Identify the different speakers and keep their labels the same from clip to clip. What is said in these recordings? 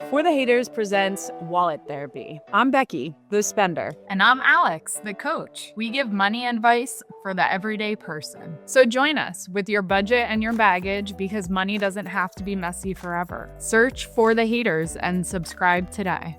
Speaker 1: For the Haters presents Wallet Therapy. I'm Becky, the spender.
Speaker 2: And I'm Alex, the coach. We give money advice for the everyday person. So join us with your budget and your baggage because money doesn't have to be messy forever. Search For the Haters and subscribe today.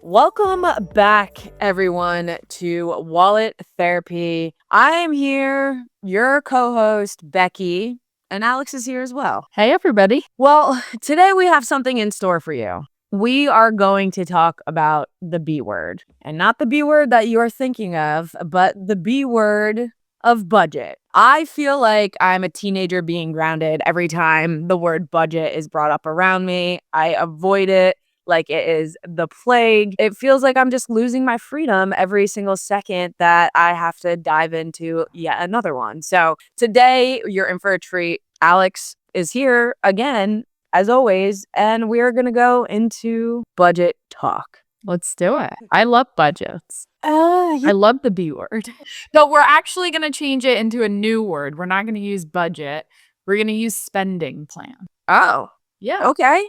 Speaker 1: Welcome back, everyone, to Wallet Therapy. I am here, your co-host, Becky, and Alex is here as well.
Speaker 2: Hey, everybody.
Speaker 1: Well, today we have something in store for you. We are going to talk about the B word, and not the B word that you are thinking of, but the B word of budget. I feel like I'm a teenager being grounded every time the word budget is brought up around me. I avoid it like it is the plague. It feels like I'm just losing my freedom every single second that I have to dive into yet another one. So today you're in for a treat. Alex is here again, as always, and we are going to go into budget talk.
Speaker 2: Let's do it. I love budgets. I love the B word. But we're actually going to change it into a new word. We're not going to use budget. We're going to use spending plan.
Speaker 1: Oh,
Speaker 2: Yeah.
Speaker 1: okay.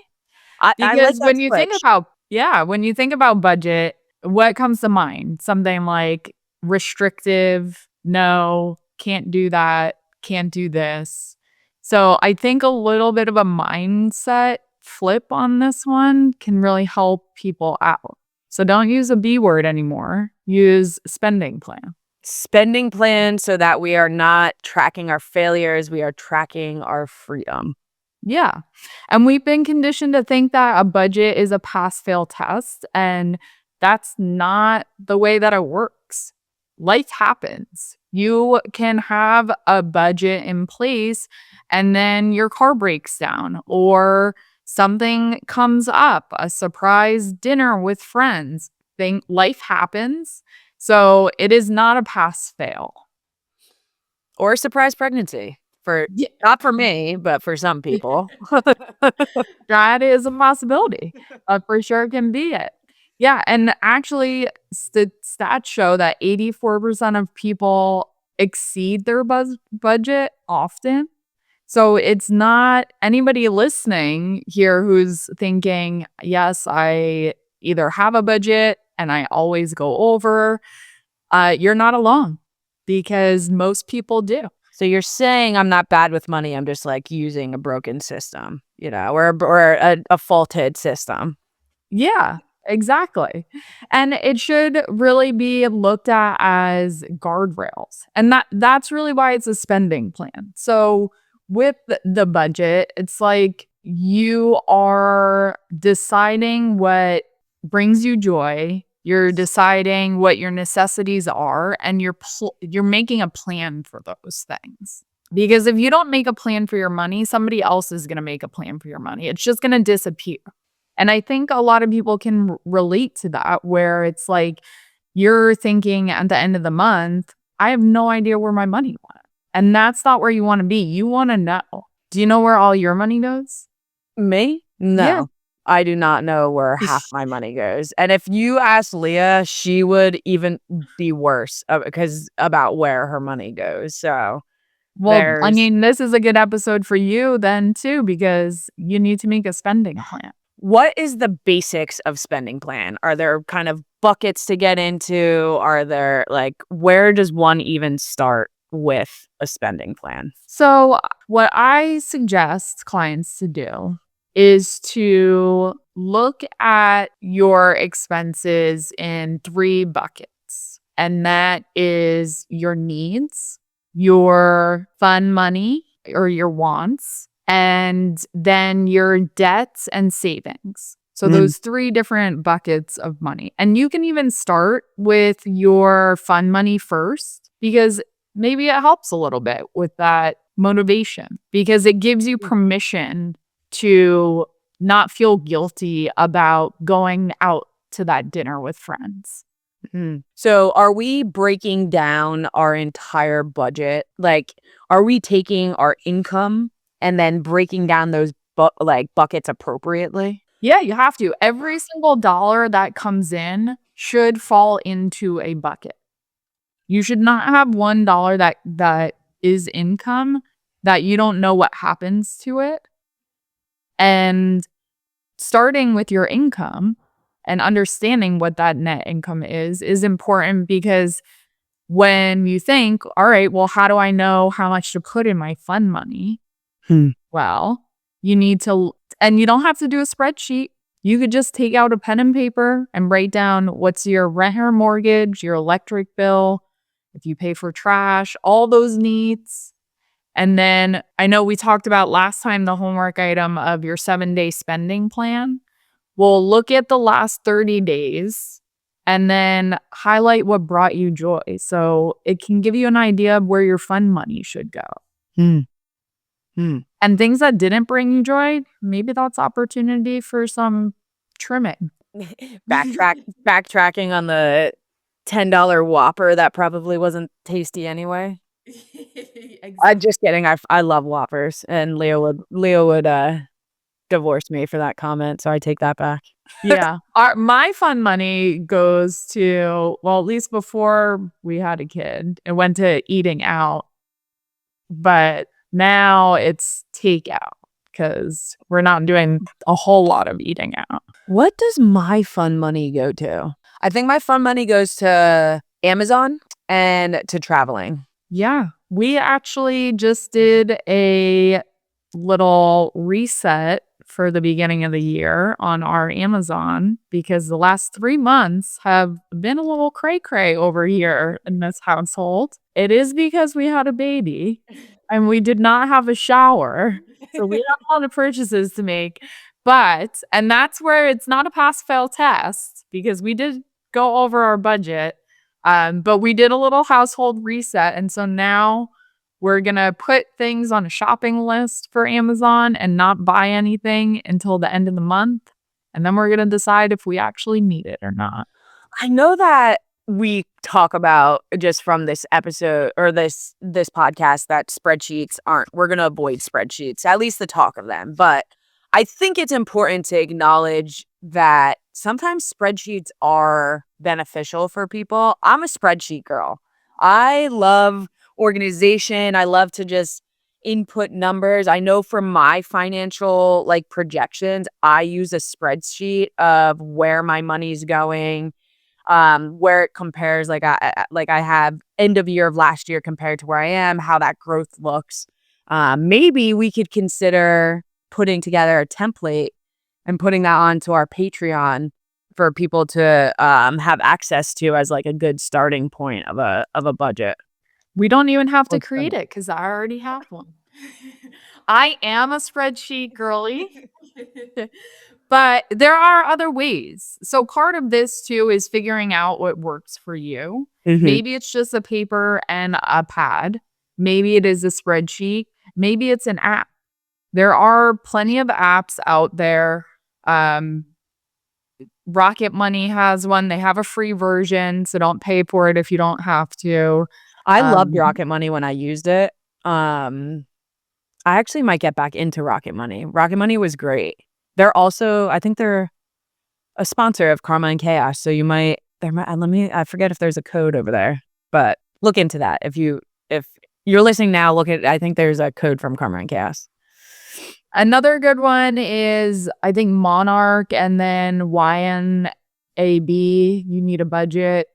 Speaker 2: Because when you think about budget, what comes to mind? Something like restrictive, no, can't do that, can't do this. So I think a little bit of a mindset flip on this one can really help people out. So don't use a B word anymore. Use spending plan.
Speaker 1: Spending plan so that we are not tracking our failures. We are tracking our freedom.
Speaker 2: Yeah. And we've been conditioned to think that a budget is a pass-fail test. And that's not the way that it works. Life happens. You can have a budget in place and then your car breaks down or something comes up, a surprise dinner with friends. Life happens. So it is not a pass-fail.
Speaker 1: Or a surprise pregnancy. Not for me, but for some people.
Speaker 2: That is a possibility. For sure can be it. Yeah. And actually, stats show that 84% of people exceed their budget often. So it's not anybody listening here who's thinking, yes, I either have a budget and I always go over. You're not alone because most people do.
Speaker 1: So you're saying I'm not bad with money. I'm just like using a broken system, or a faulted system.
Speaker 2: Yeah, exactly. And it should really be looked at as guardrails. And that's really why it's a spending plan. So with the budget, it's like you are deciding what brings you joy. You're deciding what your necessities are, and you're making a plan for those things. Because if you don't make a plan for your money, somebody else is going to make a plan for your money. It's just going to disappear. And I think a lot of people can relate to that, where it's like you're thinking at the end of the month, I have no idea where my money went. And that's not where you want to be. You want to know. Do you know where all your money goes?
Speaker 1: Me? No.
Speaker 2: Yeah.
Speaker 1: I do not know where half my money goes. And if you ask Leah, she would even be worse about where her money goes. So,
Speaker 2: well, I mean, this is a good episode for you then too, because you need to make a spending plan.
Speaker 1: What is the basics of spending plan? Are there kind of buckets to get into? Are there where does one even start with a spending plan?
Speaker 2: So what I suggest clients to do is to look at your expenses in 3 buckets. And that is your needs, your fun money or your wants, and then your debts and savings. So those 3 different buckets of money. And you can even start with your fun money first, because maybe it helps a little bit with that motivation, because it gives you permission to not feel guilty about going out to that dinner with friends.
Speaker 1: So are we breaking down our entire budget? Are we taking our income and then breaking down those buckets appropriately?
Speaker 2: Yeah, you have to. Every single dollar that comes in should fall into a bucket. You should not have $1 that is income that you don't know what happens to it. And starting with your income and understanding what that net income is important, because when you think, all right, well, how do I know how much to put in my fund money? Well, you need to, and you don't have to do a spreadsheet. You could just take out a pen and paper and write down what's your rent or mortgage, your electric bill, if you pay for trash, all those needs. And then I know we talked about last time the homework item of your 7-day spending plan. We'll look at the last 30 days and then highlight what brought you joy. So it can give you an idea of where your fund money should go. And things that didn't bring you joy, maybe that's opportunity for some trimming.
Speaker 1: Backtracking on the $10 Whopper that probably wasn't tasty anyway. I'm just kidding. I love Whoppers, and Leo would divorce me for that comment, so I take that back.
Speaker 2: Yeah. My fund money goes to, well, at least before we had a kid, it went to eating out. But now it's takeout because we're not doing a whole lot of eating out.
Speaker 1: What does my fund money go to? I think my fund money goes to Amazon and to traveling.
Speaker 2: Yeah. We actually just did a little reset for the beginning of the year on our Amazon, because the last 3 months have been a little cray-cray over here in this household. It is because we had a baby and we did not have a shower. So we have a lot of purchases to make. And that's where it's not a pass-fail test, because we did go over our budget. But we did a little household reset. And so now we're going to put things on a shopping list for Amazon and not buy anything until the end of the month. And then we're going to decide if we actually need it or not.
Speaker 1: I know that we talk about, just from this episode or this podcast, that spreadsheets we're going to avoid spreadsheets, at least the talk of them. But I think it's important to acknowledge that sometimes spreadsheets are beneficial for people. I'm a spreadsheet girl. I love organization. I love to just input numbers. I know for my financial projections, I use a spreadsheet of where my money's going, where it compares. I have end of year of last year compared to where I am, how that growth looks. Maybe we could consider putting together a template and putting that onto our Patreon for people to have access to as a good starting point of a budget.
Speaker 2: We don't even have to create it because I already have one. I am a spreadsheet girly. But there are other ways. So part of this too is figuring out what works for you. Maybe it's just a paper and a pad. Maybe it is a spreadsheet. Maybe it's an app. There are plenty of apps out there. Rocket Money has one. They have a free version, so don't pay for it if you don't have to.
Speaker 1: I loved Rocket Money when I used it. I actually might get back into Rocket Money. Rocket Money was great. They're also, I think they're a sponsor of Karma and Chaos. So I forget if there's a code over there, but look into that. If you're listening now, I think there's a code from Karma and Chaos.
Speaker 2: Another good one is, I think, Monarch, and then YNAB. You need a budget.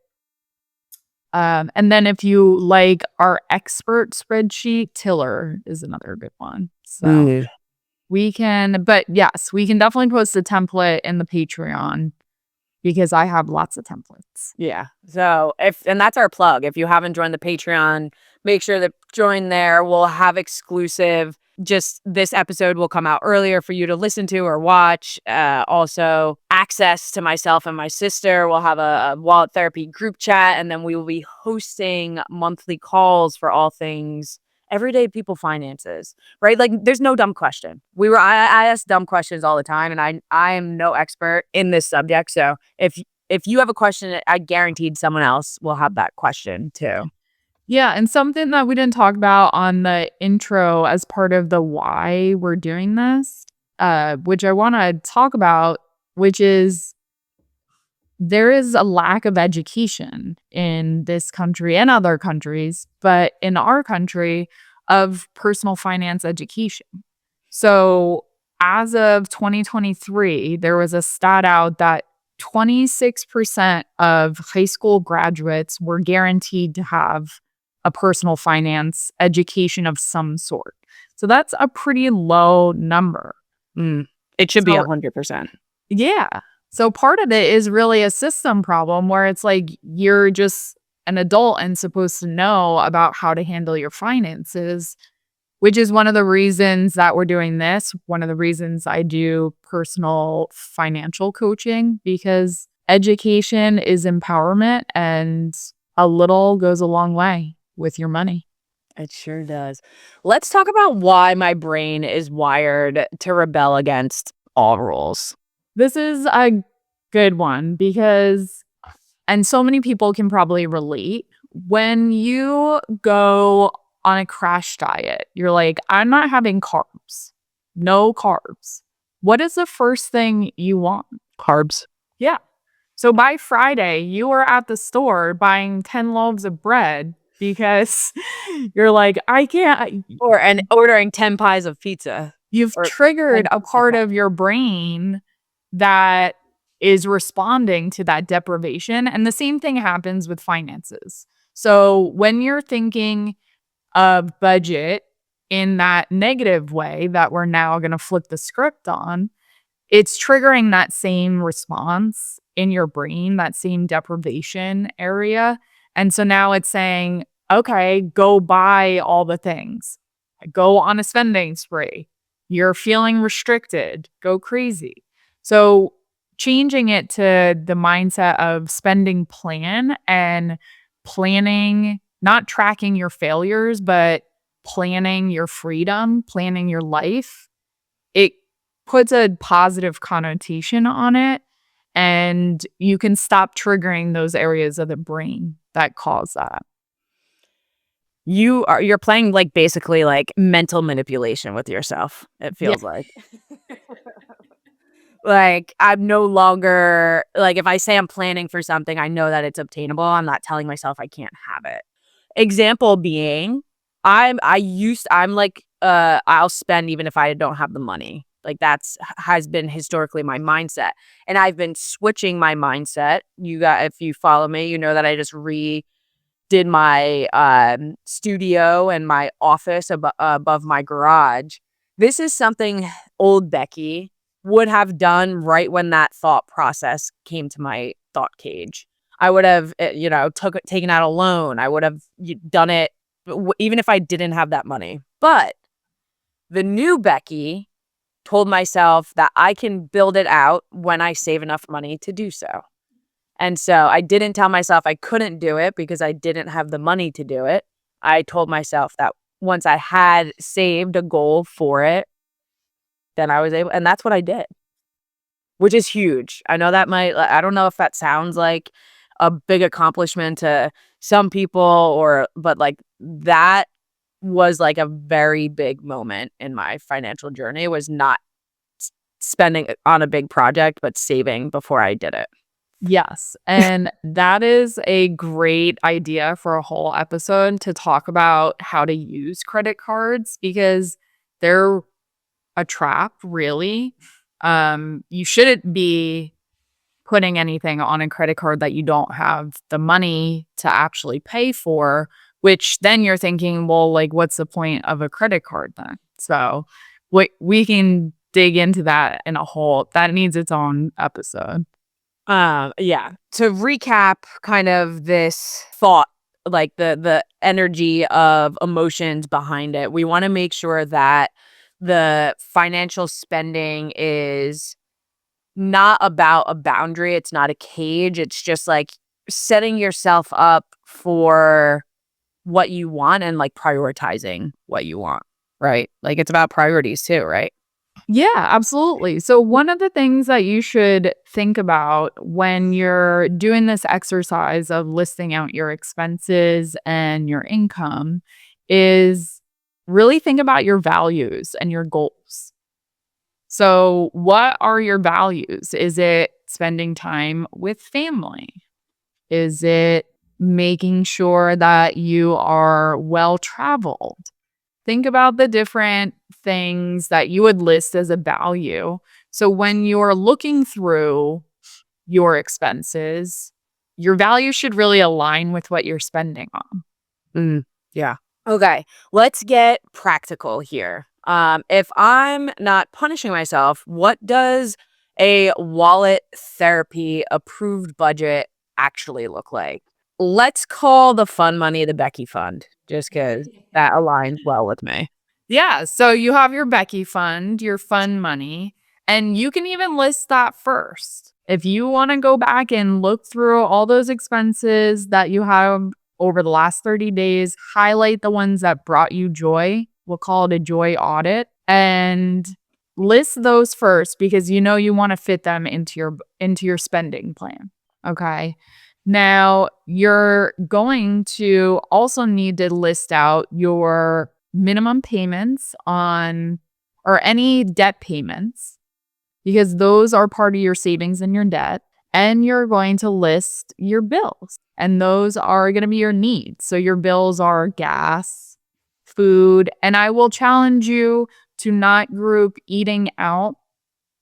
Speaker 2: And then if you like our expert spreadsheet, Tiller is another good one. So we can definitely post a template in the Patreon, because I have lots of templates.
Speaker 1: Yeah. So and that's our plug. If you haven't joined the Patreon, make sure to join there. We'll have exclusive. Just this episode will come out earlier for you to listen to or watch. Also, access to myself and my sister. We'll have a wallet therapy group chat, and then we will be hosting monthly calls for all things everyday people finances. Right? There's no dumb question. I ask dumb questions all the time, and I am no expert in this subject. So if you have a question, I guaranteed someone else will have that question too.
Speaker 2: Yeah, and something that we didn't talk about on the intro as part of the why we're doing this, which I want to talk about, which is there is a lack of education in this country and other countries, but in our country, of personal finance education. So as of 2023, there was a stat out that 26% of high school graduates were guaranteed to have a personal finance education of some sort. So that's a pretty low number.
Speaker 1: It should be
Speaker 2: So
Speaker 1: 100%.
Speaker 2: yeah. So part of it is really a system problem where it's like you're just an adult and supposed to know about how to handle your finances, which is one of the reasons that we're doing this. One of the reasons I do personal financial coaching, because education is empowerment and a little goes a long way with your money.
Speaker 1: It sure does. Let's talk about why my brain is wired to rebel against all rules.
Speaker 2: This is a good one because, and so many people can probably relate, when you go on a crash diet, you're like, I'm not having carbs, no carbs. What is the first thing you want?
Speaker 1: Carbs.
Speaker 2: Yeah. So by Friday, you are at the store buying 10 loaves of bread because you're like, I can't.
Speaker 1: And ordering 10 pies of pizza.
Speaker 2: You've
Speaker 1: Or
Speaker 2: triggered
Speaker 1: 10
Speaker 2: a
Speaker 1: pizza
Speaker 2: part
Speaker 1: pies.
Speaker 2: of your brain that is responding to that deprivation. And the same thing happens with finances. So when you're thinking of budget in that negative way that we're now going to flip the script on, it's triggering that same response in your brain, that same deprivation area. And so now it's saying, okay, go buy all the things, go on a spending spree. You're feeling restricted, go crazy. So changing it to the mindset of spending plan and planning, not tracking your failures, but planning your freedom, planning your life, it puts a positive connotation on it, and you can stop triggering those areas of the brain that cause that.
Speaker 1: You're playing like basically like mental manipulation with yourself, it
Speaker 2: Yeah.
Speaker 1: feels like. Like, I'm no longer like, if I say I'm planning for something, I know that it's obtainable. I'm not telling myself I can't have it. Example being, I'm like, I'll spend even if I don't have the money. Like, has been historically my mindset. And I've been switching my mindset. If you follow me, you know that I just redid my studio and my office above my garage. This is something old Becky would have done right when that thought process came to my thought cage. I would have, taken out a loan. I would have done it even if I didn't have that money. But the new Becky told myself that I can build it out when I save enough money to do so. And so I didn't tell myself I couldn't do it because I didn't have the money to do it. I told myself that once I had saved a goal for it, then I was able, and that's what I did, which is huge. I know that I don't know if that sounds like a big accomplishment to some people but like that was like a very big moment in my financial journey. It was not spending on a big project, but saving before I did it.
Speaker 2: Yes. And that is a great idea for a whole episode to talk about how to use credit cards because they're a trap, really. You shouldn't be putting anything on a credit card that you don't have the money to actually pay for, which then you're thinking, well, like, what's the point of a credit card then? So we can dig into that that needs its own episode.
Speaker 1: Yeah. To recap kind of this thought, like the energy of emotions behind it, we want to make sure that the financial spending is not about a boundary. It's not a cage. It's just like setting yourself up for what you want and like prioritizing what you want, right? Like it's about priorities too, right?
Speaker 2: Yeah, absolutely. So, one of the things that you should think about when you're doing this exercise of listing out your expenses and your income is really think about your values and your goals. So, what are your values? Is it spending time with family? Is it making sure that you are well traveled? Think about the different things that you would list as a value. So when you're looking through your expenses, your value should really align with what you're spending on.
Speaker 1: Yeah. Okay, let's get practical here. If I'm not punishing myself, what does a wallet therapy approved budget actually look like? Let's call the fun money the Becky Fund, just because that aligns well with me.
Speaker 2: Yeah, so you have your Becky Fund, your fun money, and you can even list that first. If you want to go back and look through all those expenses that you have over the last 30 days, highlight the ones that brought you joy. We'll call it a joy audit, and list those first because you know you want to fit them into your spending plan. Okay? Now, you're going to also need to list out your minimum payments on or any debt payments because those are part of your savings and your debt. And you're going to list your bills, and those are going to be your needs. So your bills are gas, food, and I will challenge you to not group eating out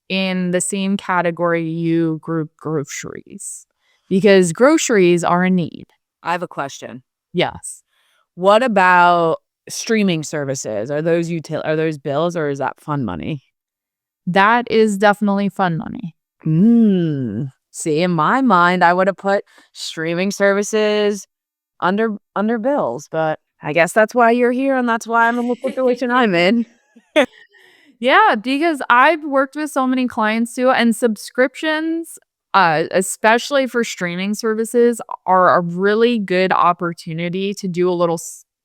Speaker 2: in the same category you group groceries because groceries are a need.
Speaker 1: I have a question.
Speaker 2: Yes.
Speaker 1: What about streaming services? Are those bills or is that fun money?
Speaker 2: That is definitely fun money.
Speaker 1: See, in my mind, I would have put streaming services under bills, but I guess that's why you're here and that's why I'm in the situation I'm in.
Speaker 2: Yeah, because I've worked with so many clients too, and subscriptions, especially for streaming services, are a really good opportunity to do a little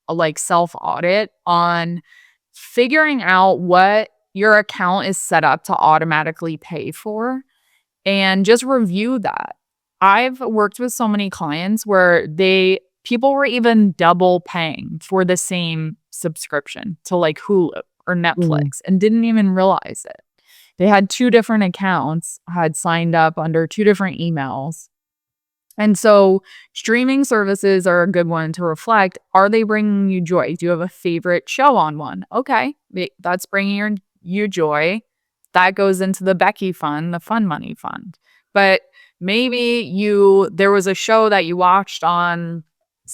Speaker 2: like self audit on figuring out what your account is set up to automatically pay for and just review that. I've worked with so many clients where people were even double paying for the same subscription to like Hulu or Netflix and didn't even realize it. They had two different accounts, had signed up under two different emails. And so streaming services are a good one to reflect. Are they bringing you joy? Do you have a favorite show on one? Okay, that's bringing you joy. That goes into the Becky Fund, the fun money fund. But maybe there was a show that you watched on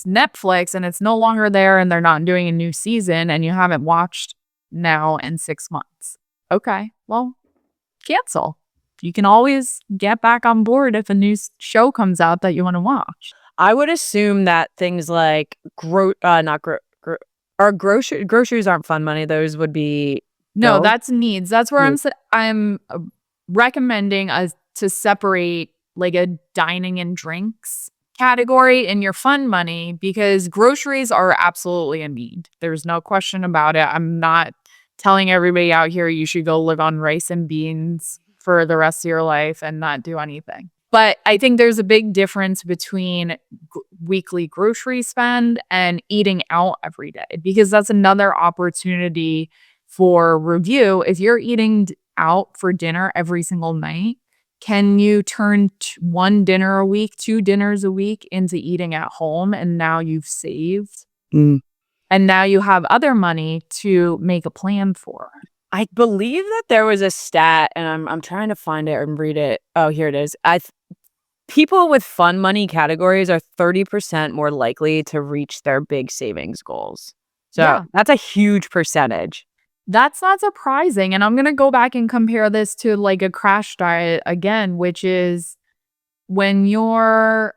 Speaker 2: Netflix and it's no longer there and they're not doing a new season and you haven't watched now in 6 months. Okay, well, cancel. You can always get back on board if a new show comes out that you want to watch.
Speaker 1: I would assume that things like groceries aren't fun money. Those would be
Speaker 2: No,
Speaker 1: bills.
Speaker 2: that's needs. That's where I'm recommending to separate like a dining and drinks category in your fun money because groceries are absolutely a need. There's no question about it. I'm not telling everybody out here you should go live on rice and beans for the rest of your life and not do anything. But I think there's a big difference between weekly grocery spend and eating out every day because that's another opportunity for review. If you're eating out for dinner every single night, can you turn one dinner a week, 2 dinners a week into eating at home? And now you've saved. And now you have other money to make a plan for.
Speaker 1: I believe that there was a stat, and I'm trying to find it and read it. Oh, here it is. People with fun money categories are 30% more likely to reach their big savings goals. So that's a huge percentage.
Speaker 2: That's not surprising. And I'm going to go back and compare this to like a crash diet again, which is when you're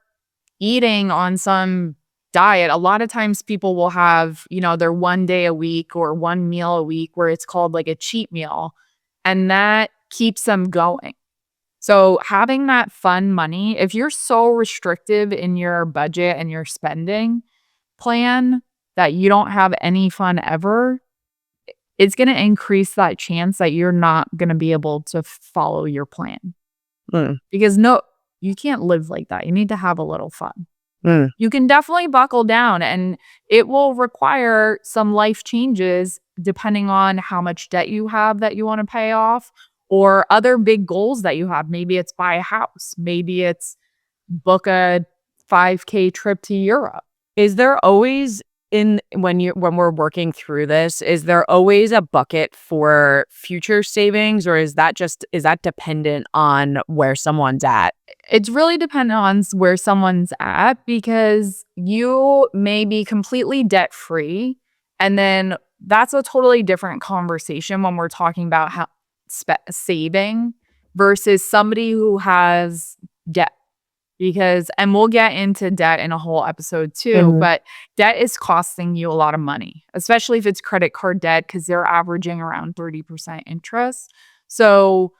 Speaker 2: eating on some diet, a lot of times people will have, their 1 day a week or 1 meal a week where it's called like a cheat meal. And that keeps them going. So having that fun money, if you're so restrictive in your budget and your spending plan that you don't have any fun ever, it's going to increase that chance that you're not going to be able to follow your plan. Because you can't live like that. You need to have a little fun. You can definitely buckle down and it will require some life changes depending on how much debt you have that you want to pay off or other big goals that you have. Maybe it's buy a house. Maybe it's book a 5K trip to Europe.
Speaker 1: Is there always when we're working through this, is there always a bucket for future savings, or is that dependent on where someone's at?
Speaker 2: It's really dependent on where someone's at, because you may be completely debt free. And then that's a totally different conversation when we're talking about how saving versus somebody who has debt. And we'll get into debt in a whole episode too, but debt is costing you a lot of money, especially if it's credit card debt, because they're averaging around 30% interest. So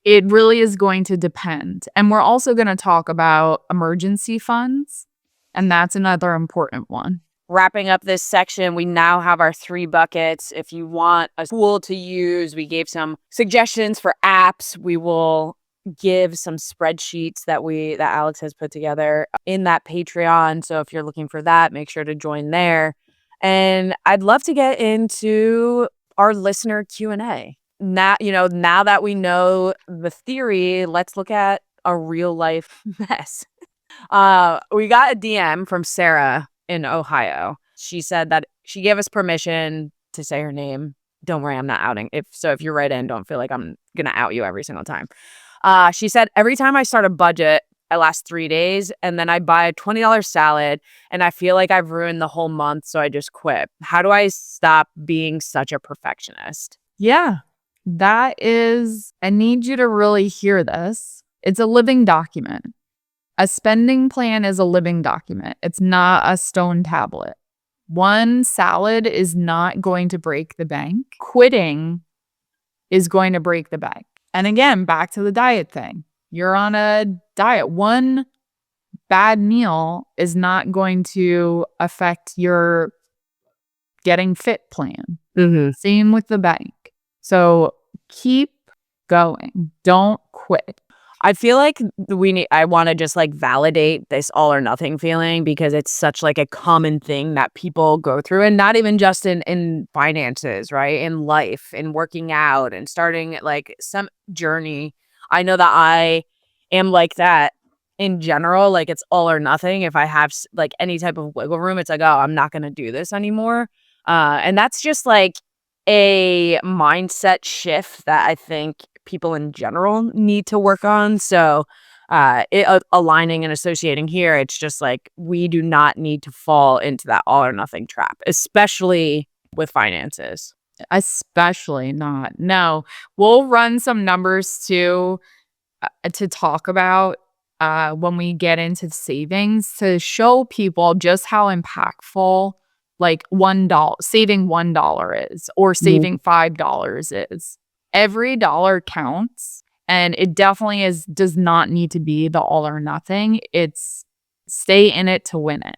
Speaker 2: it really is going to depend. And we're also going to talk about emergency funds, and that's another important one.
Speaker 1: Wrapping up this section, we now have our 3 buckets. If you want a tool to use, we gave some suggestions for apps. We will give some spreadsheets that Alex has put together in that Patreon. So if you're looking for that, make sure to join there. And I'd love to get into our listener Q&A. Now that we know the theory, let's look at a real life mess. We got a DM from Sarah in Ohio. She said that she gave us permission to say her name. Don't worry, I'm not outing. If you write in, don't feel like I'm gonna out you every single time. She said, every time I start a budget, I last 3 days, and then I buy a $20 salad, and I feel like I've ruined the whole month, so I just quit. How do I stop being such a perfectionist?
Speaker 2: Yeah, I need you to really hear this. It's a living document. A spending plan is a living document. It's not a stone tablet. One salad is not going to break the bank. Quitting is going to break the bank. And again, back to the diet thing. You're on a diet. One bad meal is not going to affect your getting fit plan. Same with the bank. So keep going. Don't quit.
Speaker 1: I feel like I want to just like validate this all or nothing feeling, because it's such like a common thing that people go through, and not even just in finances, right? In life, in working out and starting like some journey. I know that I am like that in general. Like, it's all or nothing. If I have like any type of wiggle room, it's like, oh, I'm not going to do this anymore. And that's just like a mindset shift that I think people in general need to work on. So aligning and associating here, it's just like, we do not need to fall into that all or nothing trap, especially with finances.
Speaker 2: Especially not. No, we'll run some numbers too to talk about when we get into savings, to show people just how impactful like saving $1 is, or saving $5 is. Every dollar counts, and it definitely does not need to be the all or nothing. It's stay in it to win it.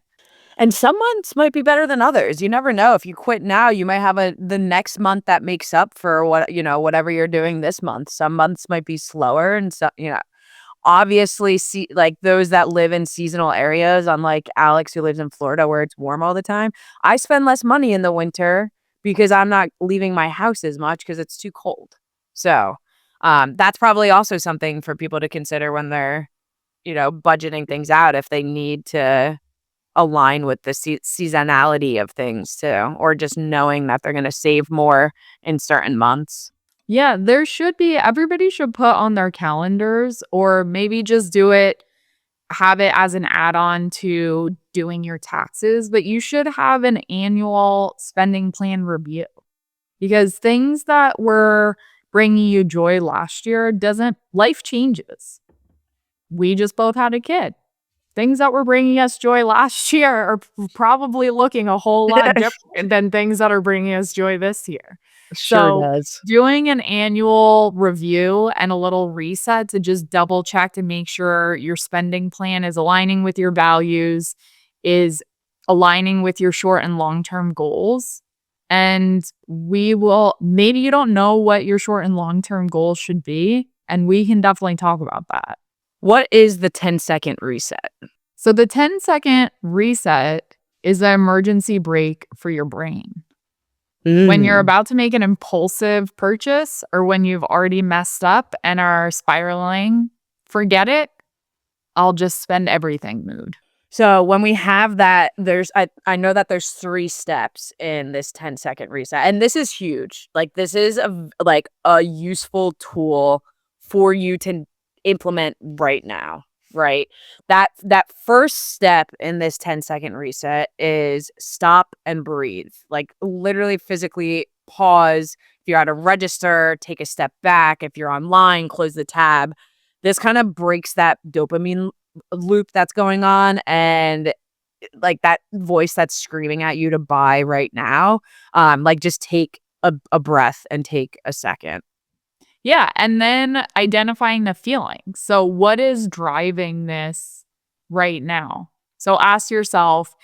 Speaker 1: And some months might be better than others. You never know. If you quit now, you might have the next month that makes up for whatever you're doing this month. Some months might be slower, and so, obviously, like those that live in seasonal areas, unlike Alex who lives in Florida where it's warm all the time, I spend less money in the winter because I'm not leaving my house as much because it's too cold. So that's probably also something for people to consider when they're, budgeting things out, if they need to align with the seasonality of things too, or just knowing that they're going to save more in certain months.
Speaker 2: Yeah, everybody should put on their calendars, or maybe just have it as an add-on to doing your taxes, but you should have an annual spending plan review, because things that were bringing you joy last year life changes. We just both had a kid. Things that were bringing us joy last year are probably looking a whole lot different than things that are bringing us joy this year.
Speaker 1: Sure does.
Speaker 2: Doing an annual review and a little reset to just double check to make sure your spending plan is aligning with your values, is aligning with your short and long-term goals. And maybe you don't know what your short and long-term goals should be, and we can definitely talk about that.
Speaker 1: What is the 10-second reset?
Speaker 2: So the 10-second reset is an emergency brake for your brain. When you're about to make an impulsive purchase, or when you've already messed up and are spiraling, forget it. I'll just spend everything mood.
Speaker 1: So when we have that, I know that there's 3 steps in this 10-second reset, and this is huge. Like, this is a useful tool for you to implement right now, right? That first step in this 10-second reset is stop and breathe. Like, literally physically pause. If you're at a register, take a step back. If you're online, close the tab. This kind of breaks that dopamine loop that's going on, and like that voice that's screaming at you to buy right now. Like, just take a breath and take a second.
Speaker 2: Yeah. And then identifying the feeling. So, what is driving this right now? So, ask yourself,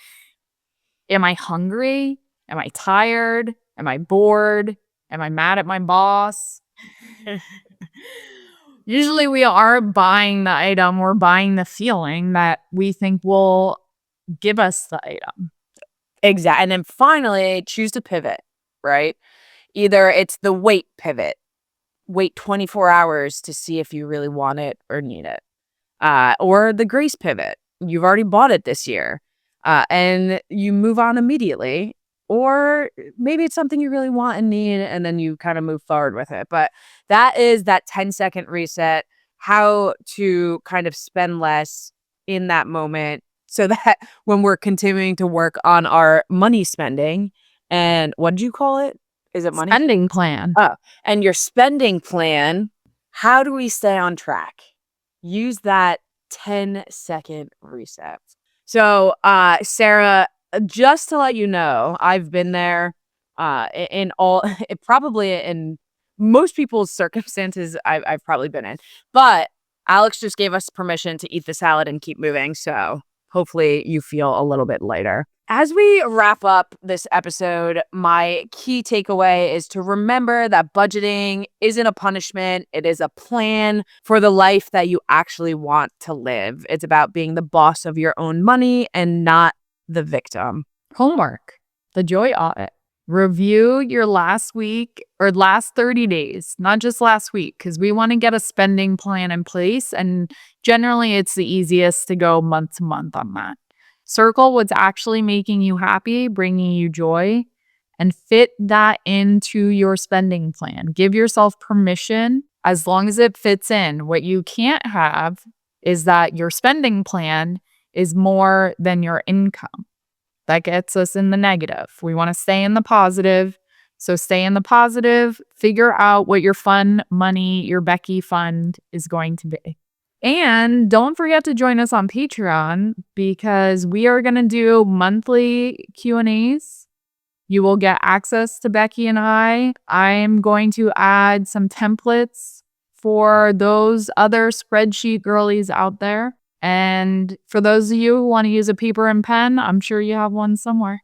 Speaker 2: am I hungry? Am I tired? Am I bored? Am I mad at my boss? Usually, we are buying the item, we're buying the feeling that we think will give us the item.
Speaker 1: Exactly. And then finally, choose to pivot, right? Either it's the wait pivot, wait 24 hours to see if you really want it or need it, or the grace pivot. You've already bought it this year, and you move on immediately. Or maybe it's something you really want and need, and then you kind of move forward with it. But that is that 10-second reset, how to kind of spend less in that moment so that when we're continuing to work on our money spending, and what did you call it? Is it money?
Speaker 2: Spending plan.
Speaker 1: Oh, and your spending plan, how do we stay on track? Use that 10-second reset. So, Sarah, just to let you know, I've been there in all, probably in most people's circumstances I've probably been in. But Alex just gave us permission to eat the salad and keep moving. So hopefully you feel a little bit lighter. As we wrap up this episode, my key takeaway is to remember that budgeting isn't a punishment. It is a plan for the life that you actually want to live. It's about being the boss of your own money and not the victim.
Speaker 2: Homework, the joy audit. Review your last week or last 30 days, not just last week, because we want to get a spending plan in place. And generally, it's the easiest to go month to month on that. Circle what's actually making you happy, bringing you joy, and fit that into your spending plan. Give yourself permission as long as it fits in. What you can't have is that your spending plan is more than your income. That gets us in the negative. We want to stay in the positive. So stay in the positive, figure out what your fun money, your Becky Fund is going to be. And don't forget to join us on Patreon because we are going to do monthly Q&As. You will get access to Becky and I. I'm going to add some templates for those other spreadsheet girlies out there. And for those of you who want to use a paper and pen, I'm sure you have one somewhere.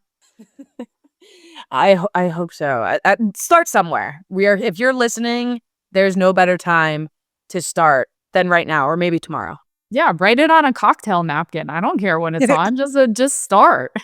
Speaker 1: I hope so. Start somewhere. If you're listening, there's no better time to start than right now, or maybe tomorrow.
Speaker 2: Yeah, write it on a cocktail napkin. I don't care when it's on. Just start.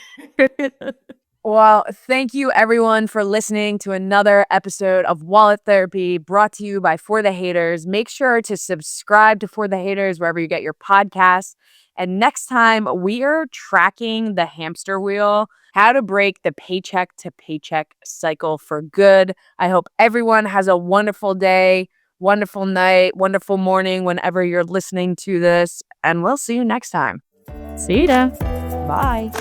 Speaker 1: Well, thank you everyone for listening to another episode of Wallet Therapy brought to you by For the Haters. Make sure to subscribe to For the Haters wherever you get your podcasts. And next time we are tracking the hamster wheel, how to break the paycheck to paycheck cycle for good. I hope everyone has a wonderful day, wonderful night, wonderful morning whenever you're listening to this. And we'll see you next time.
Speaker 2: See ya.
Speaker 1: Bye.